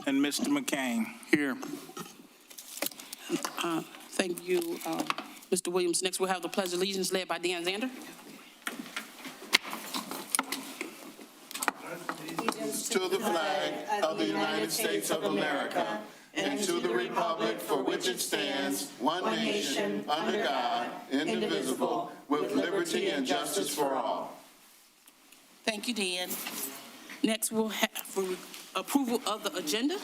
and Mr. McCain. Here. Thank you, Mr. Williams. Next, we'll have the Pledge of Allegiance led by Dan Zander. To the flag of the United States of America and to the republic for which it stands, one nation, under God, indivisible, with liberty and justice for all. Thank you, Dan. Next, we'll have for approval of the agenda.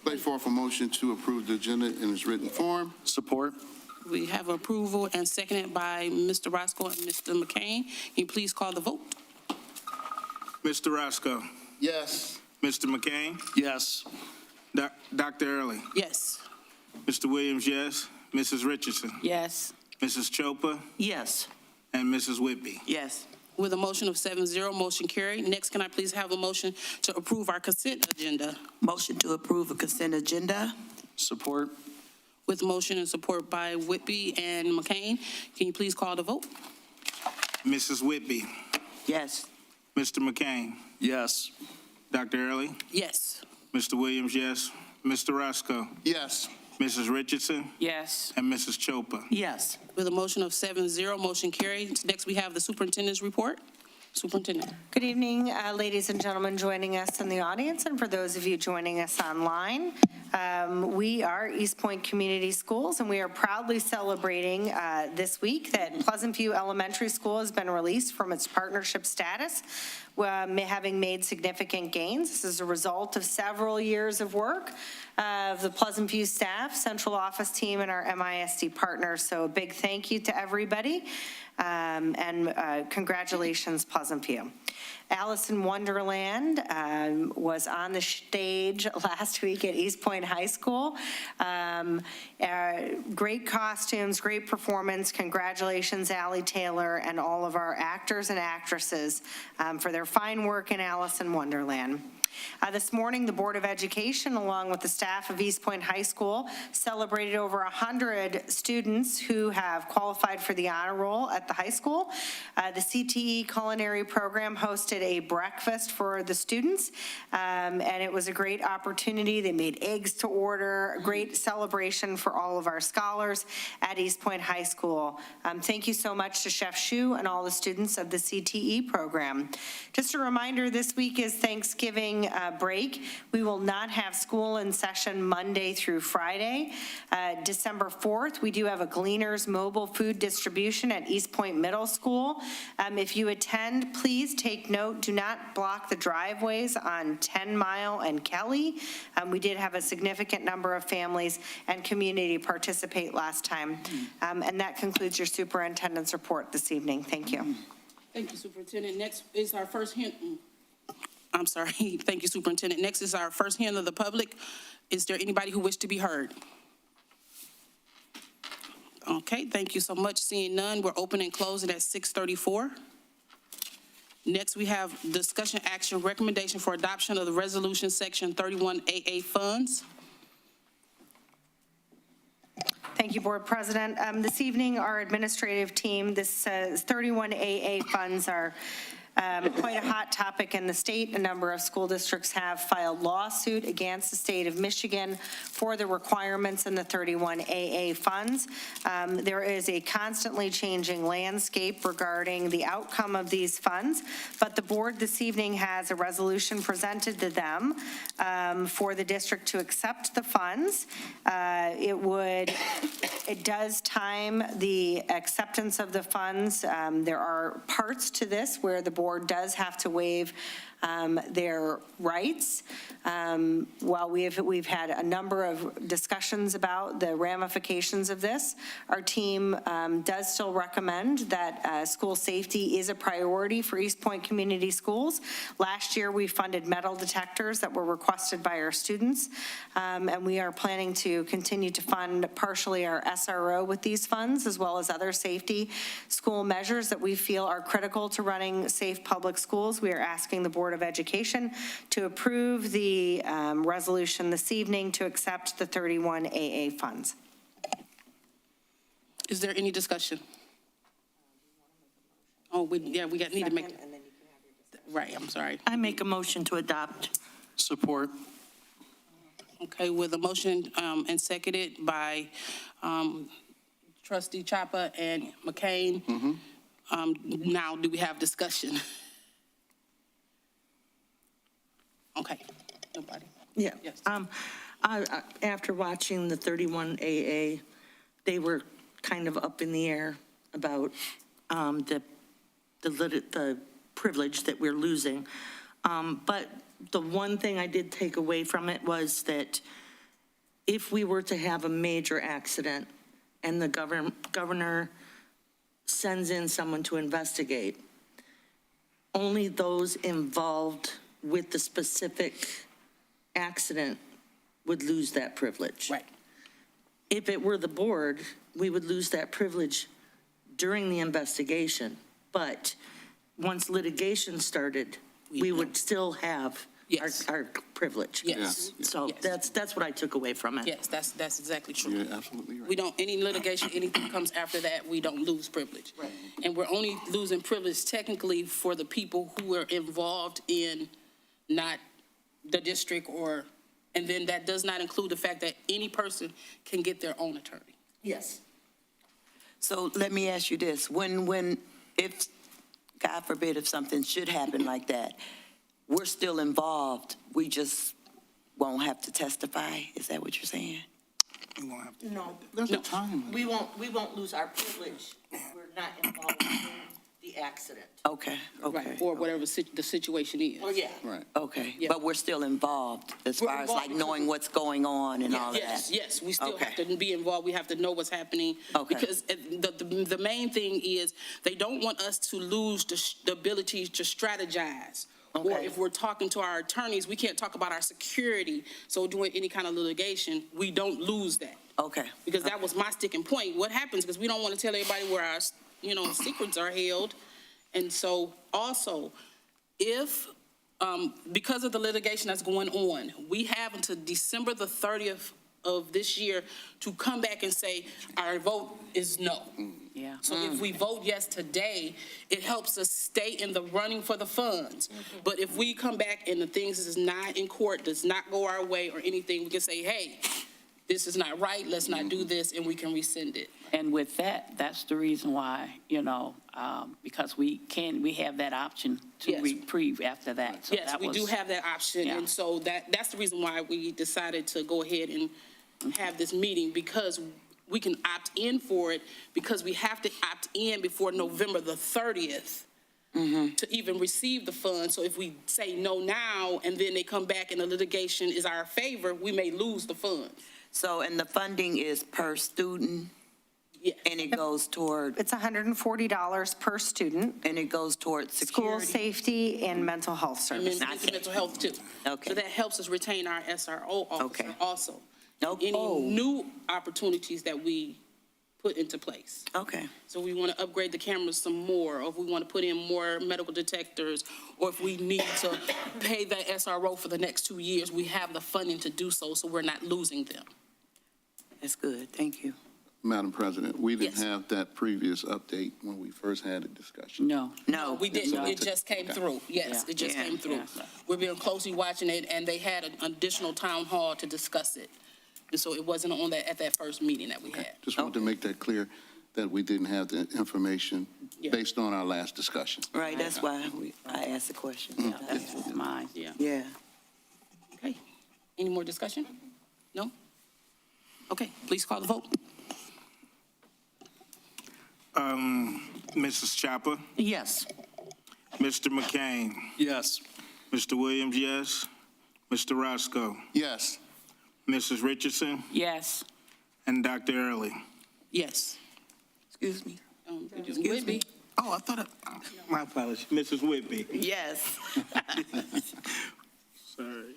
Lay forth a motion to approve the agenda in its written form. Support. We have approval and seconded by Mr. Roscoe and Mr. McCain. Can you please call the vote? Mr. Roscoe, Yes. Mr. McCain, Yes. Dr. Early, Yes. Mr. Williams, yes. Mrs. Richardson, Yes. Mrs. Chopra, Yes. and Mrs. Whitby. Yes. With a motion of 7-0, motion carried. Next, can I please have a motion to approve our consent agenda? Motion to approve a consent agenda? Support. With motion and support by Whitby and McCain. Can you please call the vote? Mrs. Whitby, Yes. Mr. McCain, Yes. Dr. Early, Yes. Mr. Williams, yes. Mr. Roscoe, Yes. Mrs. Richardson, Yes. and Mrs. Chopra. Yes. With a motion of 7-0, motion carried. Next, we have the superintendent's report. Superintendent. Good evening, ladies and gentlemen joining us in the audience, and for those of you joining us online. We are East Point Community Schools, and we are proudly celebrating this week that Pleasant View Elementary School has been released from its partnership status, having made significant gains. This is a result of several years of work of the Pleasant View staff, central office team, and our MISD partners. So a big thank you to everybody. And congratulations, Pleasant View. Alice in Wonderland was on the stage last week at East Point High School. Great costumes, great performance. Congratulations, Allie Taylor, and all of our actors and actresses for their fine work in Alice in Wonderland. This morning, the Board of Education, along with the staff of East Point High School, celebrated over 100 students who have qualified for the honor roll at the high school. The CTE culinary program hosted a breakfast for the students, and it was a great opportunity. They made eggs to order, a great celebration for all of our scholars at East Point High School. Thank you so much to Chef Shu and all the students of the CTE program. Just a reminder, this week is Thanksgiving break. We will not have school in session Monday through Friday. December 4th, we do have a Gleaners mobile food distribution at East Point Middle School. If you attend, please take note, do not block the driveways on 10 Mile and Kelly. We did have a significant number of families and community participate last time. And that concludes your superintendent's report this evening. Thank you. Thank you, Superintendent. Next is our first hint. I'm sorry. Thank you, Superintendent. Next is our first hearing of the public. Is there anybody who wishes to be heard? Okay, thank you so much. Seeing none, we're open and closing at 6:34. Next, we have discussion action recommendation for adoption of the resolution section 31AA funds. Thank you, Board President. This evening, our administrative team, this 31AA funds are quite a hot topic in the state. A number of school districts have filed lawsuit against the state of Michigan for the requirements in the 31AA funds. There is a constantly changing landscape regarding the outcome of these funds, but the board this evening has a resolution presented to them for the district to accept the funds. It does time the acceptance of the funds. There are parts to this where the board does have to waive their rights. While we've had a number of discussions about the ramifications of this, our team does still recommend that school safety is a priority for East Point Community Schools. Last year, we funded metal detectors that were requested by our students, and we are planning to continue to fund partially our SRO with these funds, as well as other safety school measures that we feel are critical to running safe public schools. We are asking the Board of Education to approve the resolution this evening to accept the 31AA funds. Is there any discussion? Oh, we need to make, right, I'm sorry. I make a motion to adopt. Support. Okay, with a motion and seconded by trustee Chapa and McCain. Now, do we have discussion? Okay, nobody. Yeah. Yes. After watching the 31AA, they were kind of up in the air about the privilege that we're losing. But the one thing I did take away from it was that if we were to have a major accident and the governor sends in someone to investigate, only those involved with the specific accident would lose that privilege. Right. If it were the board, we would lose that privilege during the investigation. But once litigation started, we would still have Yes. our privilege. Yes. So Yes. that's what I took away from it. Yes, that's exactly true. You're absolutely right. We don't, any litigation, anything comes after that, we don't lose privilege. Right. And we're only losing privilege technically for the people who are involved in not the district or, and then that does not include the fact that any person can get their own attorney. Yes. So let me ask you this, if, God forbid, if something should happen like that, we're still involved, we just won't have to testify? Is that what you're saying? We won't have to. No, There's a time. we won't lose our privilege. We're not involved in the accident. Okay, okay. Or whatever the situation is. Well, yeah. Right. Okay, Yeah. but we're still involved as We're far as involved like knowing what's going on and all that? Yes, we still have Okay. to be involved, we have to know what's happening. Okay. Because the main thing is, they don't want us to lose the ability to strategize. Or Okay. if we're talking to our attorneys, we can't talk about our security, so doing any kind of litigation, we don't lose that. Okay, Because that was my sticking point. What happens, because we don't want to tell everybody where our, secrets are held. And so also, if, because of the litigation that's going on, we have until December the 30th of this year to come back and say, our vote is no. yeah. So if we vote yes today, it helps us stay in the running for the funds. But if we come back and the things is not in court, does not go our way or anything, we can say, hey, this is not right, let's not do this, and we can rescind it. And with that, that's the reason why, because we have that option to Yes. reprieve after that. So Yes, that we do was- have that option, Yeah. and so that's the reason why we decided to go ahead and have this meeting, because we can opt in for it, because we have to opt in before November the 30th to even receive the funds. So if we say no now, and then they come back and the litigation is our favor, we may lose the funds. So, and the funding is per student, Yes. and it goes toward, It's $140 per student, and it goes toward school security? safety and mental health And then services. mental health too. Okay. So that helps us retain our SRO officer Okay. also. Okay. Any new opportunities that we put into place. Okay, So we want to upgrade the cameras some more, or if we want to put in more medical detectors, or if we need to pay the SRO for the next 2 years, we have the funding to do so, so we're not losing them. that's good, thank you. Madam President, we didn't Yes. have that previous update when we first had a discussion. No. No. We didn't, No. it just came through, yes, Yeah. it just Yeah. came through. Yeah. We've been closely watching it, and they had an additional town hall to discuss it. And so it wasn't on that, at that first meeting that we had. Just wanted to make that clear, that we didn't have the information Yeah. based on our last discussion. Right, that's why I asked the question. That was mine. Yeah, Yeah. okay. Any more discussion? No? Okay, please call the vote. Mrs. Chopper, Yes. Mr. McCain, Yes. Mr. Williams, yes. Mr. Roscoe, Yes. Mrs. Richardson, Yes. and Dr. Early. Yes. Excuse me. Whitby. Oh, I thought, my apologies, Mrs. Whitby. Yes. Sorry.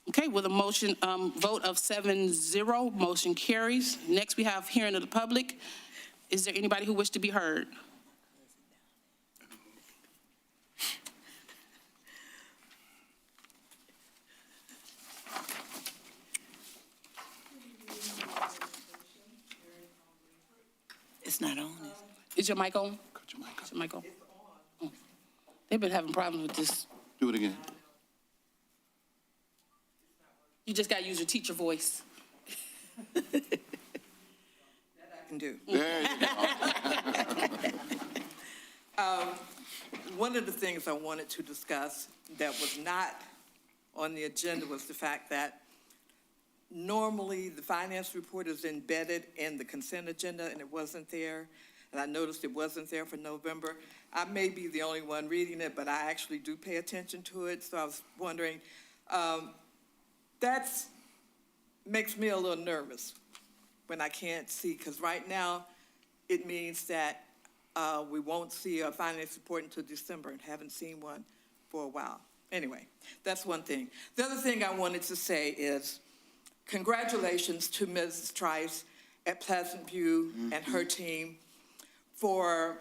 Okay, with a motion, vote of 7-0, motion carries. Next, we have hearing of the public. Is there anybody who wishes to be heard? It's not on. Is your mic on? Is your mic on? Oh. They've been having problems with this. Do it again. You just got to use your teacher voice. Can do. There you go. One of the things I wanted to discuss that was not on the agenda was the fact that normally the finance report is embedded in the consent agenda, and it wasn't there. And I noticed it wasn't there for November. I may be the only one reading it, but I actually do pay attention to it, so I was wondering, that makes me a little nervous when I can't see, because right now, it means that we won't see a finance report until December, and haven't seen one for a while. Anyway, that's one thing. The other thing I wanted to say is congratulations to Mrs. Trice at Pleasant View and her team for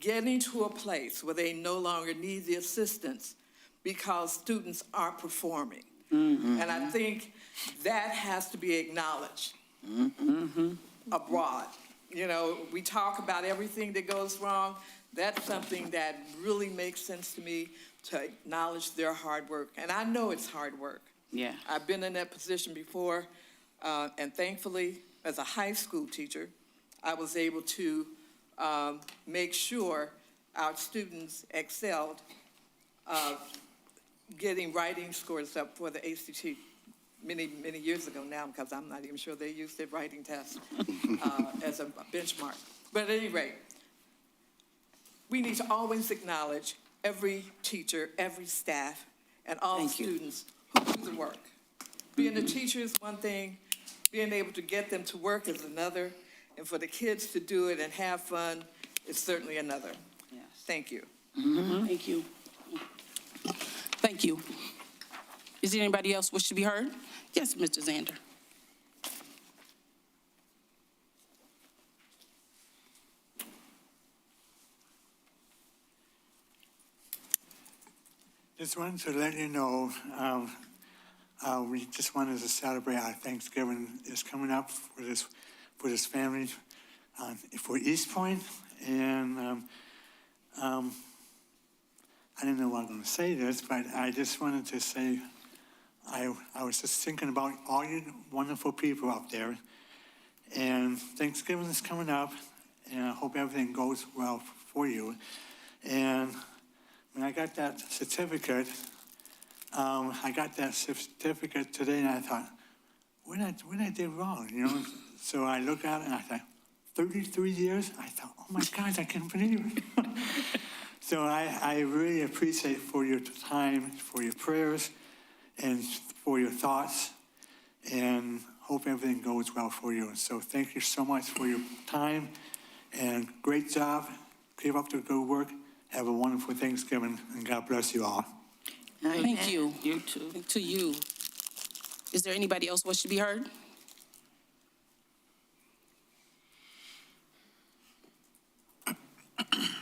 getting to a place where they no longer need the assistance because students aren't performing. And I think that has to be acknowledged abroad. You know, we talk about everything that goes wrong. That's something that really makes sense to me, to acknowledge their hard work. And I know it's hard work. Yeah. I've been in that position before, and thankfully, as a high school teacher, I was able to make sure our students excelled, getting writing scores up for the ACT many, many years ago now, because I'm not even sure they used their writing test as a benchmark. But at any rate, we need to always acknowledge every teacher, every staff, and all the students who do the work. Being a teacher is one thing, being able to get them to work is another, and for the kids to do it and have fun is certainly another. Yes. Thank you. Thank you. Thank you. Is there anybody else wish to be heard? Yes, Mr. Zander. Just wanted to let you know, we just wanted to celebrate our Thanksgiving is coming up for this family, for East Point, and I didn't know I was going to say this, but I just wanted to say I was just thinking about all you wonderful people out there, and Thanksgiving is coming up, and I hope everything goes well for you. And when I got that certificate, today, and I thought, what I did wrong, you know? So I looked at it and I thought, 33 years? I thought, oh my God, I can't believe it. So I really appreciate for your time, for your prayers, and for your thoughts, and hope everything goes well for you. So thank you so much for your time, and great job. Keep up the good work. Have a wonderful Thanksgiving, and God bless you all. Thank you. You too. To you. Is there anybody else wish to be heard?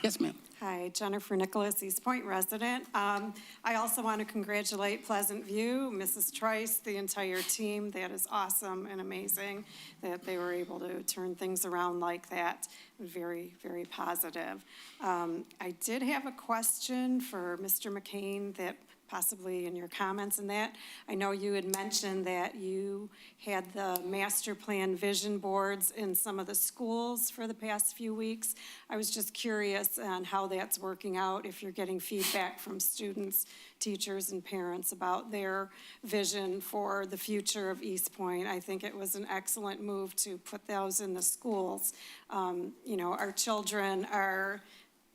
Yes, ma'am. Hi, Jennifer Nicholas, East Point resident. I also want to congratulate Pleasant View, Mrs. Trice, the entire team. That is awesome and amazing that they were able to turn things around like that. Very, very positive. I did have a question for Mr. McCain that possibly in your comments and that. I know you had mentioned that you had the master plan vision boards in some of the schools for the past few weeks. I was just curious on how that's working out, if you're getting feedback from students, teachers, and parents about their vision for the future of East Point. I think it was an excellent move to put those in the schools. You know, our children are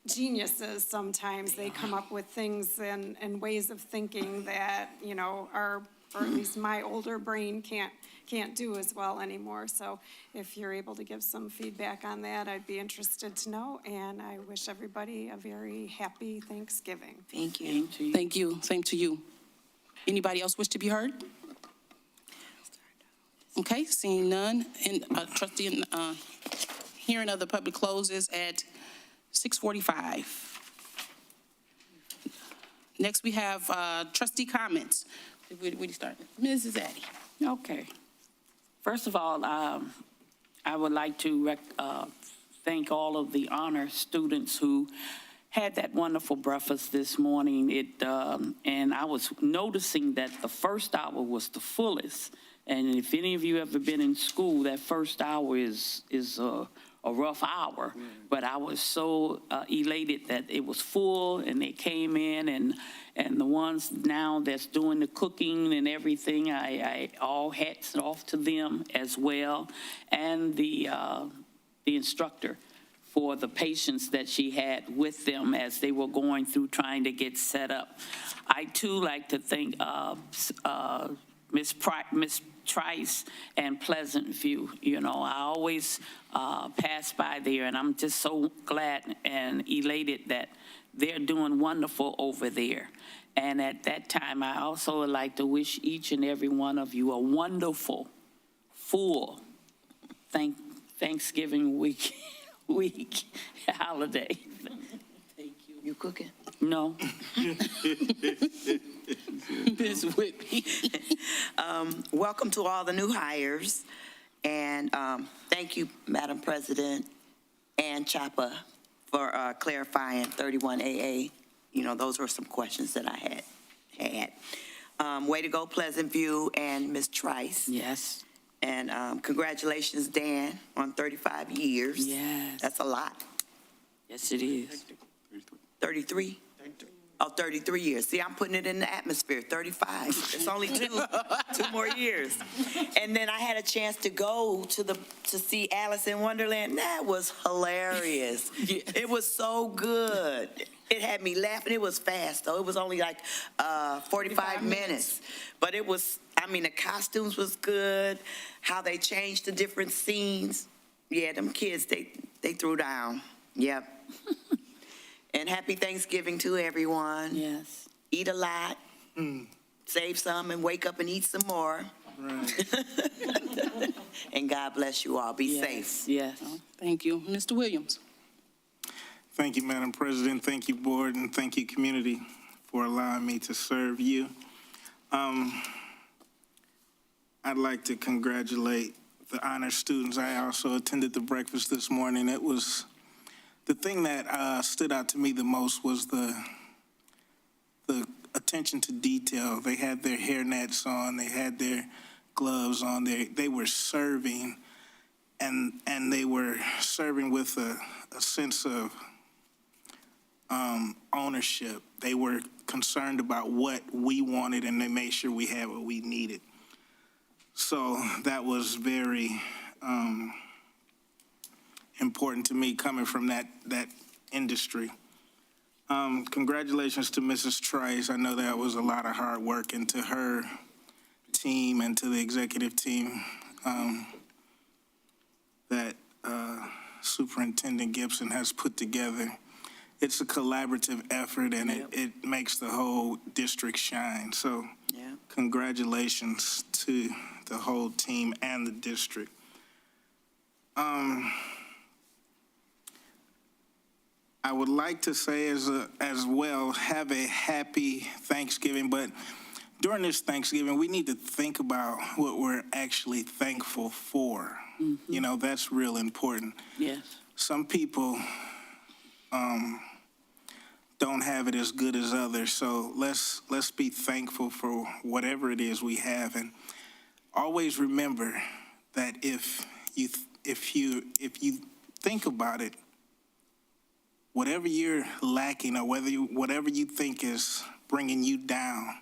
geniuses sometimes. They come up with things and ways of thinking that, you know, or at least my older brain can't do as well anymore. So if you're able to give some feedback on that, I'd be interested to know. And I wish everybody a very happy Thanksgiving. Thank you. Thank you. Same to you. Anybody else wish to be heard? Okay, seeing none. And trustee, hearing of the public closes at 6:45. Next, we have trustee comments. Where do you start? Mrs. Addy. Okay. First of all, I would like to thank all of the honor students who had that wonderful breakfast this morning. And I was noticing that the first hour was the fullest. And if any of you ever been in school, that first hour is a rough hour. But I was so elated that it was full and they came in, and the ones now that's doing the cooking and everything, I all hats off to them as well. And the instructor for the patience that she had with them as they were going through trying to get set up. I too like to thank Ms. Trice and Pleasant View. You know, I always pass by there, and I'm just so glad and elated that they're doing wonderful over there. And at that time, I also would like to wish each and every one of you a wonderful, full Thanksgiving week holiday. Thank you. You cooking? No. Ms. Whitby. Welcome to all the new hires, and thank you, Madam President and Chapa, for clarifying 31AA. You know, those were some questions that I had. Way to go, Pleasant View and Ms. Trice. Yes. And congratulations, Dan, on 35 years. Yes. That's a lot. Yes, it is. 33? Oh, 33 years. See, I'm putting it in the atmosphere, 35. It's only two more years. And then I had a chance to go to see Alice in Wonderland. That was hilarious. Yes. It was so good. It had me laughing. It was fast, though. It was only like 45 minutes. But it was, I mean, the costumes was good, how they changed the different scenes. Yeah, them kids, they threw down. Yep. And happy Thanksgiving to everyone. Yes. Eat a lot, save some, and wake up and eat some more. And God bless you all. Be safe. Yes. Thank you. Mr. Williams. Thank you, Madam President. Thank you, Board, and thank you, community, for allowing me to serve you. I'd like to congratulate the honor students. I also attended the breakfast this morning. It was, the thing that stood out to me the most was the attention to detail. They had their hairnets on, they had their gloves on, they were serving, and they were serving with a sense of ownership. They were concerned about what we wanted, and they made sure we had what we needed. So that was very important to me, coming from that industry. Congratulations to Mrs. Trice. I know that was a lot of hard work, and to her team and to the executive team that Superintendent Gibson has put together. It's a collaborative effort, and it makes the whole district shine. So congratulations to the whole team and the district. I would like to say as well, have a happy Thanksgiving, but during this Thanksgiving, we need to think about what we're actually thankful for. You know, that's real important. Yes. Some people don't have it as good as others, so let's be thankful for whatever it is we have, and always remember that if you think about it, whatever you're lacking or whatever you think is bringing you down,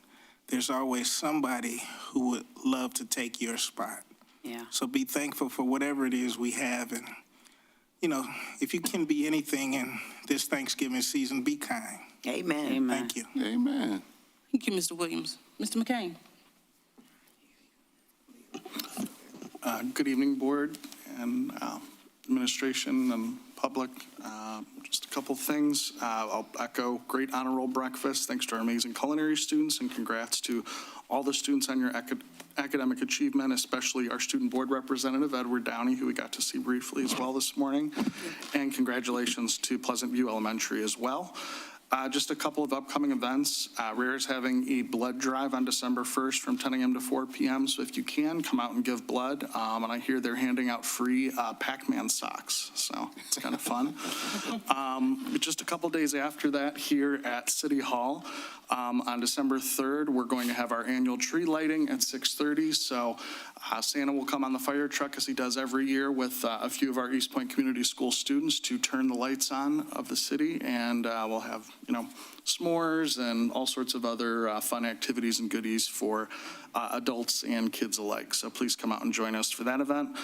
there's always somebody who would love to take your spot. Yeah. So be thankful for whatever it is we have. And, you know, if you can be anything in this Thanksgiving season, be kind. Amen. Amen. Thank you. Amen. Thank you, Mr. Williams. Mr. McCain. Good evening, Board and administration and public. Just a couple things. I'll echo great honor roll breakfast. Thanks to our amazing culinary students, and congrats to all the students on your academic achievement, especially our student board representative, Edward Downey, who we got to see briefly as well this morning. And congratulations to Pleasant View Elementary as well. Just a couple of upcoming events. Rare is having a blood drive on December 1st from 10 a.m. to 4 p.m. So if you can, come out and give blood. And I hear they're handing out free Pac-Man socks, so it's kind of fun. But just a couple days after that, here at City Hall, on December 3rd, we're going to have our annual tree lighting at 6:30. So Santa will come on the fire truck, as he does every year, with a few of our East Point Community School students to turn the lights on of the city, and we'll have, s'mores and all sorts of other fun activities and goodies for adults and kids alike. So please come out and join us for that event.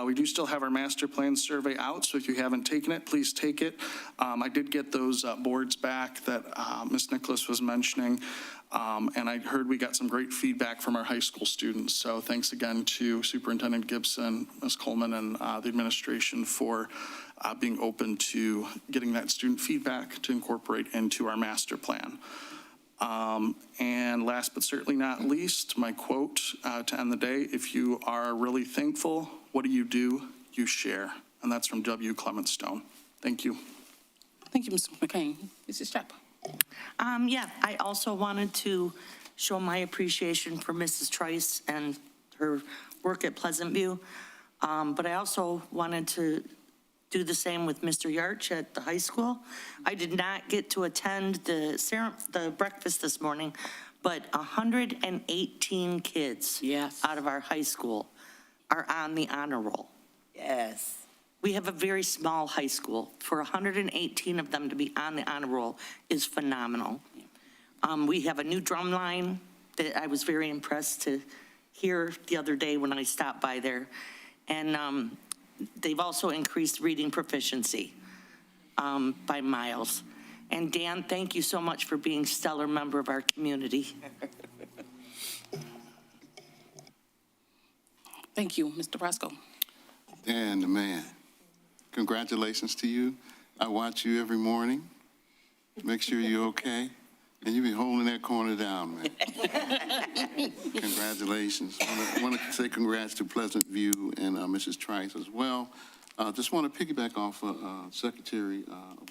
We do still have our master plan survey out, so if you haven't taken it, please take it. I did get those boards back that Ms. Nicholas was mentioning, and I heard we got some great feedback from our high school students. So thanks again to Superintendent Gibson, Ms. Coleman, and the administration for being open to getting that student feedback to incorporate into our master plan. And last but certainly not least, my quote to end the day: if you are really thankful, what do? You share. And that's from W. Clement Stone. Thank you. Thank you, Mr. McCain. Mrs. Strapper. Yeah, I also wanted to show my appreciation for Mrs. Trice and her work at Pleasant View. But I also wanted to do the same with Mr. Yarch at the high school. I did not get to attend the breakfast this morning, but 118 kids out of our high school are on the honor roll. Yes. We have a very small high school. For 118 of them to be on the honor roll is phenomenal. We have a new drum line that I was very impressed to hear the other day when I stopped by there. And they've also increased reading proficiency by miles. And Dan, thank you so much for being a stellar member of our community. Thank you, Mr. Roscoe. Dan, the man, congratulations to you. I watch you every morning, make sure you're okay, and you be holding that corner down, man. Congratulations. I want to say congrats to Pleasant View and Mrs. Trice as well. Just want to piggyback off Secretary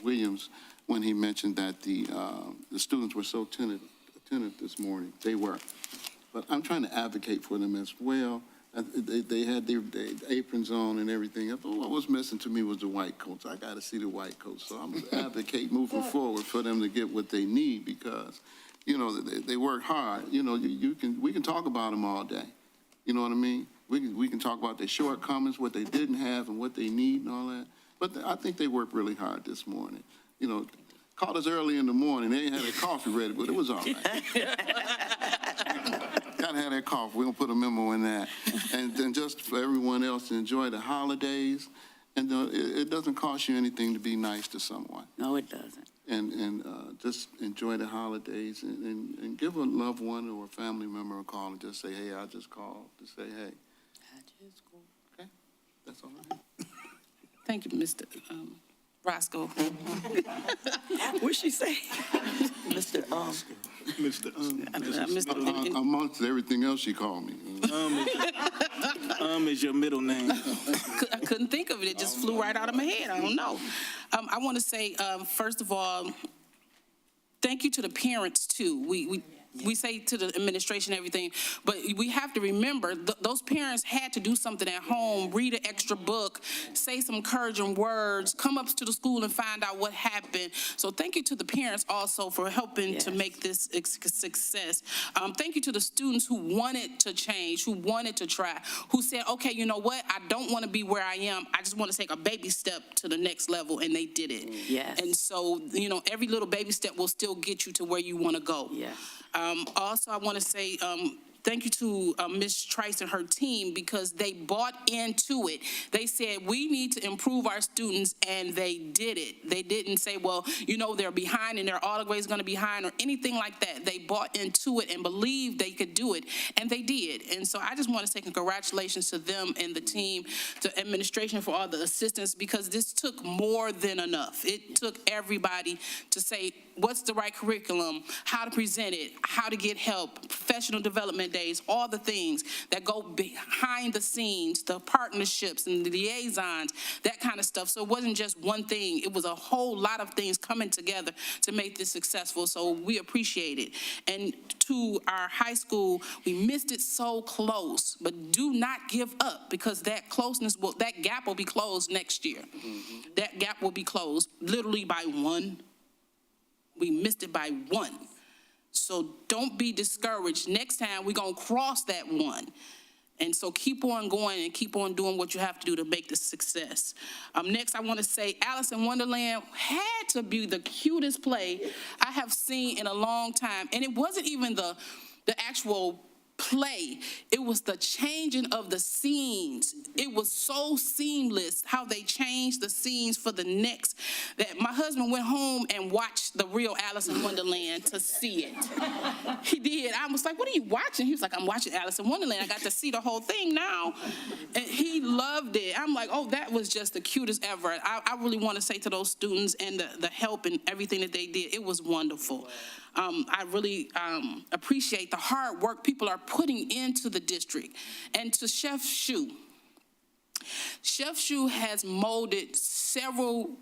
Williams when he mentioned that the students were so attentive this morning. They were. But I'm trying to advocate for them as well. They had their aprons on and everything. All what was missing to me was the white coats. I got to see the white coats. So I'm going to advocate moving forward for them to get what they need because, they work hard. We can talk about them all day. You know what I mean? We can talk about their shortcomings, what they didn't have and what they need and all that. But I think they worked really hard this morning. Called us early in the morning. They ain't had their coffee ready, but it was all right. Gotta have that coffee. We're gonna put a memo in that. And then just for everyone else to enjoy the holidays. And it doesn't cost you anything to be nice to someone. No, it doesn't. And just enjoy the holidays and give a loved one or a family member a call and just say, hey, I just called to say, hey. Okay? That's all right. Thank you, Mr. Roscoe. What'd she say? Mr. Amongst everything else she called me. Is your middle name. I couldn't think of it. It just flew right out of my head. I don't know. I want to say, first of all, thank you to the parents, too. We say to the administration and everything, but we have to remember those parents had to do something at home, read an extra book, say some encouraging words, come up to the school and find out what happened. So thank you to the parents also for helping to make this a success. Thank you to the students who wanted to change, who wanted to try, who said, okay, you know what? I don't want to be where I am. I just want to take a baby step to the next level, and they did it. Yes. And so, every little baby step will still get you to where you want to go. Yes. Also, I want to say thank you to Ms. Trice and her team because they bought into it. They said, we need to improve our students, and they did it. They didn't say, well, they're behind and they're always going to be behind or anything like that. They bought into it and believed they could do it, and they did. And so I just want to say congratulations to them and the team, to administration for all the assistance because this took more than enough. It took everybody to say, what's the right curriculum, how to present it, how to get help, professional development days, all the things that go behind the scenes, the partnerships and the liaisons, that kind of stuff. So it wasn't just one thing. It was a whole lot of things coming together to make this successful. So we appreciate it. And to our high school, we missed it so close, but do not give up, because that that gap will be closed next year. That gap will be closed literally by one. We missed it by one. So don't be discouraged. Next time, we're going to cross that one. And so keep on going and keep on doing what you have to do to make this success. Next, I want to say Alice in Wonderland had to be the cutest play I have seen in a long time. And it wasn't even the actual play. It was the changing of the scenes. It was so seamless how they changed the scenes for the next, that my husband went home and watched the real Alice in Wonderland to see it. He did. I was like, what are you watching? He was like, I'm watching Alice in Wonderland. I got to see the whole thing now. And he loved it. I'm like, oh, that was just the cutest ever. I really want to say to those students and the help and everything that they did, it was wonderful. I really appreciate the hard work people are putting into the district. And to Chef Shu. Chef Shu has molded several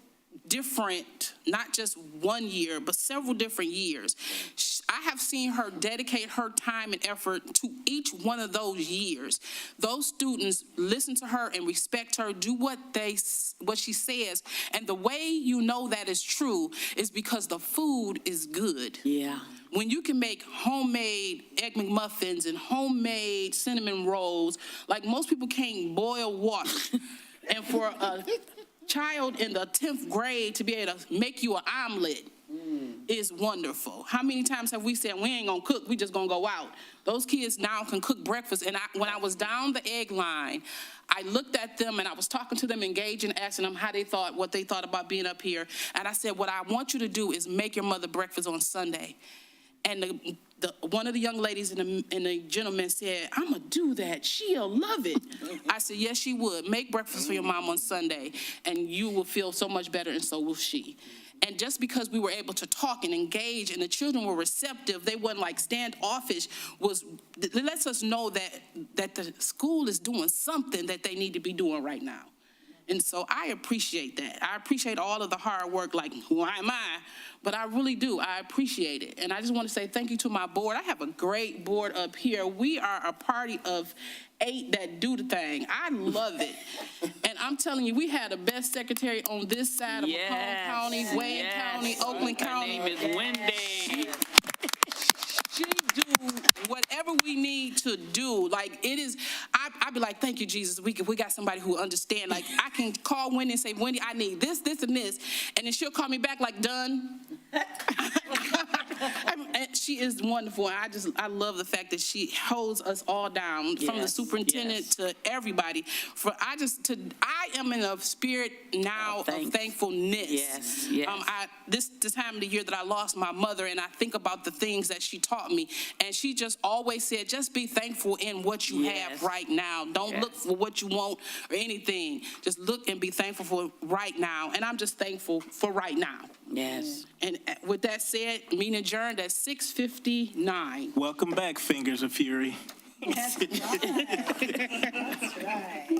different, not just 1 year, but several different years. I have seen her dedicate her time and effort to each one of those years. Those students listen to her and respect her, do what she says. And the way you know that is true is because the food is good. Yeah. When you can make homemade Egg McMuffins and homemade cinnamon rolls, like most people can't boil water. And for a child in the 10th grade to be able to make you an omelet is wonderful. How many times have we said, we ain't gonna cook, we just gonna go out? Those kids now can cook breakfast. And when I was down the egg line, I looked at them and I was talking to them, engaging, asking them what they thought about being up here. And I said, what I want you to do is make your mother breakfast on Sunday. And one of the young ladies and the gentleman said, I'm gonna do that. She'll love it. I said, yes, she would. Make breakfast for your mom on Sunday, and you will feel so much better, and so will she. And just because we were able to talk and engage and the children were receptive, they weren't like standoffish, it lets us know that the school is doing something that they need to be doing right now. And so I appreciate that. I appreciate all of the hard work, like, who am I? But I really do. I appreciate it. And I just want to say thank you to my board. I have a great board up here. We are a party of 8 that do the thing. I love it. And I'm telling you, we had the best secretary on this side of Macomb County, Wayne County, Oakland County. Her name is Wendy. She do whatever we need to do. Like, it is, I'd be like, thank you, Jesus. We got somebody who understand. Like, I can call Wendy and say, Wendy, I need this, this, and this. And then she'll call me back like, done. And she is wonderful. And I love the fact that she holds us all down, from the superintendent to everybody. I am in a spirit now of thankfulness. Yes, yes. This time of the year that I lost my mother, and I think about the things that she taught me, and she just always said, just be thankful in what you have right now. Don't look for what you want or anything. Just look and be thankful for right now. And I'm just thankful for right now. Yes. And with that said, meeting adjourned at 6:59. Welcome back, Fingers of Fury. That's right.